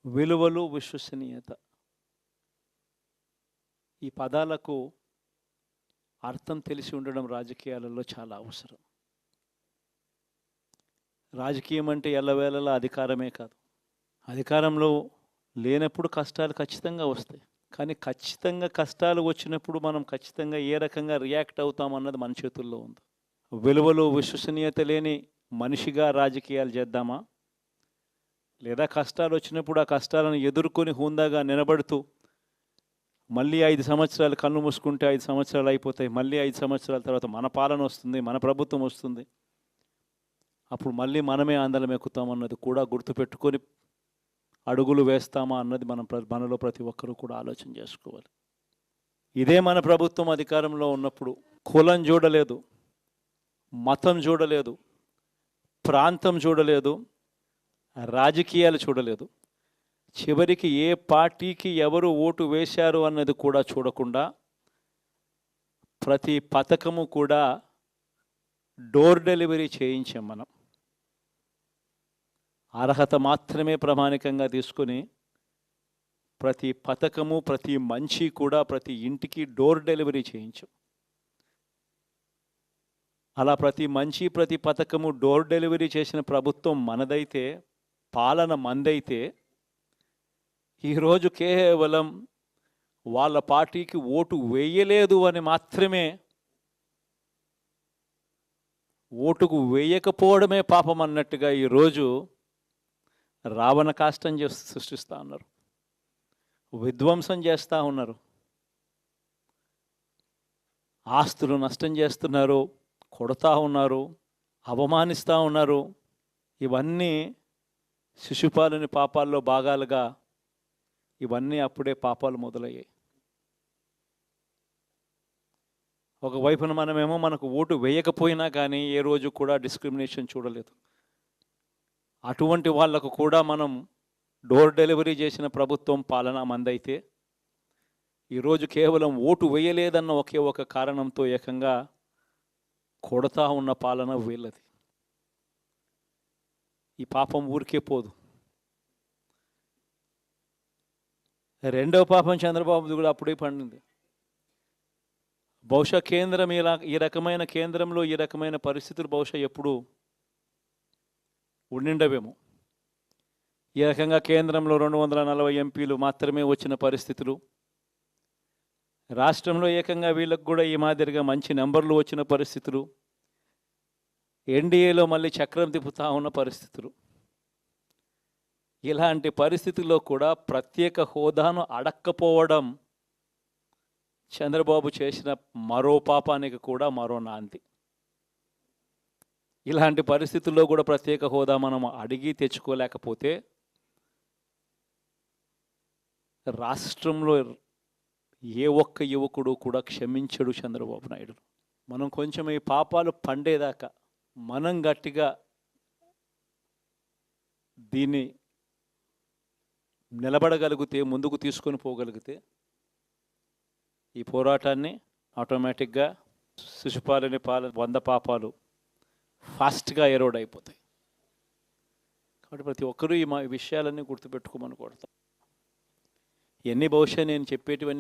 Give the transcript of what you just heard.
విలువలు, విశ్వసనీయత. ఈ పదాలకు అర్థం తెలిసి ఉండడం రాజకీయాలలో చాలా అవసరం. రాజకీయం అంటే ఎల్లవేళలా అధికారమే కాదు. అధికారంలో లేనప్పుడు కష్టాలు ఖచ్చితంగా వస్తాయి. కానీ ఖచ్చితంగా కష్టాలు వచ్చినప్పుడు మనం ఖచ్చితంగా ఏ రకంగా రియాక్ట్ అవుతామన్నది మన చేతుల్లో ఉంది. విలువలు, విశ్వసనీయత లేని మనిషిగా రాజకీయాలు చేద్దామా? లేదా కష్టాలు వచ్చినప్పుడు ఆ కష్టాలను ఎదుర్కొని హుందాగా నిలబడుతూ మళ్ళీ 5 సంవత్సరాలు కళ్ళు మూసుకుంటే 5 సంవత్సరాలు అయిపోతాయి, మళ్ళీ 5 సంవత్సరాల తర్వాత మన పాలన వస్తుంది, మన ప్రభుత్వం వస్తుంది, అప్పుడు మళ్ళీ మనమే ఆందోళన ఎక్కుతామన్నది కూడా గుర్తుపెట్టుకొని అడుగులు వేస్తామా అన్నది మనలో ప్రతి ఒక్కరూ కూడా ఆలోచన చేసుకోవాలి. ఇదే మన ప్రభుత్వం అధికారంలో ఉన్నప్పుడు కులం చూడలేదు, మతం చూడలేదు, ప్రాంతం చూడలేదు, రాజకీయాలు చూడలేదు, చివరికి ఏ పార్టీకి ఎవరు ఓటు వేశారు అన్నది కూడా చూడకుండా ప్రతి పథకము కూడా డోర్ డెలివరీ చేయించాం. మనం అర్హత మాత్రమే ప్రామాణికంగా తీసుకొని ప్రతి పథకము, ప్రతి మంచి కూడా ప్రతి ఇంటికి డోర్ డెలివరీ చేయించాం. అలా ప్రతి మంచి, ప్రతి పథకము డోర్ డెలివరీ చేసిన ప్రభుత్వం మనదైతే, పాలన మందైతే, ఈరోజు కేవలం వాళ్ళ పార్టీకి ఓటు వేయలేదు అని మాత్రమే, ఓటుకు వేయకపోవడమే పాపం అన్నట్టుగా ఈరోజు రావణ కాష్టం సృష్టిస్తూ ఉన్నారు, విధ్వంసం చేస్తూ ఉన్నారు, ఆస్తులు నష్టం చేస్తున్నారు, కొడతా ఉన్నారు, అవమానిస్తూ ఉన్నారు. ఇవన్నీ శిశుపాలుని పాపాల్లో భాగాలుగా ఇవన్నీ అప్పుడే పాపాలు మొదలయ్యాయి. ఒకవైపున మనమేమో మనకు ఓటు వేయకపోయినా కానీ ఏ రోజు కూడా డిస్క్రిమినేషన్ చూడలేదు. అటువంటి వాళ్లకు కూడా మనం డోర్ డెలివరీ చేసిన ప్రభుత్వం పాలన మందైతే, ఈరోజు కేవలం ఓటు వేయలేదన్న ఒకే ఒక కారణంతో ఏకంగా కొడతా ఉన్న పాలన వీళ్ళది. ఈ పాపం ఊరికే పోదు. రెండవ పాపం చంద్రబాబుది కూడా అప్పుడే పండింది. బహుశా కేంద్రం ఈ రకమైన కేంద్రంలో ఈ రకమైన పరిస్థితులు బహుశా ఎప్పుడు ఉండిండవేమో. ఈ రకంగా కేంద్రంలో 240 ఎంపీలు మాత్రమే వచ్చిన పరిస్థితులు, రాష్ట్రంలో ఏకంగా వీళ్ళకు కూడా ఈ మాదిరిగా మంచి నెంబర్లు వచ్చిన పరిస్థితులు, ఎన్డీఏలో మళ్ళీ చక్రం తిప్పుతా ఉన్న పరిస్థితులు. ఇలాంటి పరిస్థితుల్లో కూడా ప్రత్యేక హోదాను అడక్కపోవడం చంద్రబాబు చేసిన మరో పాపానికి కూడా మరో నాంది. ఇలాంటి పరిస్థితుల్లో కూడా ప్రత్యేక హోదా మనం అడిగి తెచ్చుకోలేకపోతే రాష్ట్రంలో ఏ ఒక్క యువకుడు కూడా క్షమించడు చంద్రబాబు నాయుడు. మనం కొంచెం ఈ పాపాలు పండేదాకా మనం గట్టిగా దీన్ని నిలబడగలిగితే, ముందుకు తీసుకొని పోగలిగితే ఈ పోరాటాన్ని ఆటోమేటిక్గా శిశుపాలుని 100 పాపాలు ఫాస్ట్గా ఎరోడ్ అయిపోతాయి. కాబట్టి ప్రతి ఒక్కరూ ఈ విషయాలన్నీ గుర్తుపెట్టుకోమని కోరుతాం. ఇవన్నీ బహుశా నేను చెప్పేటివన్నీ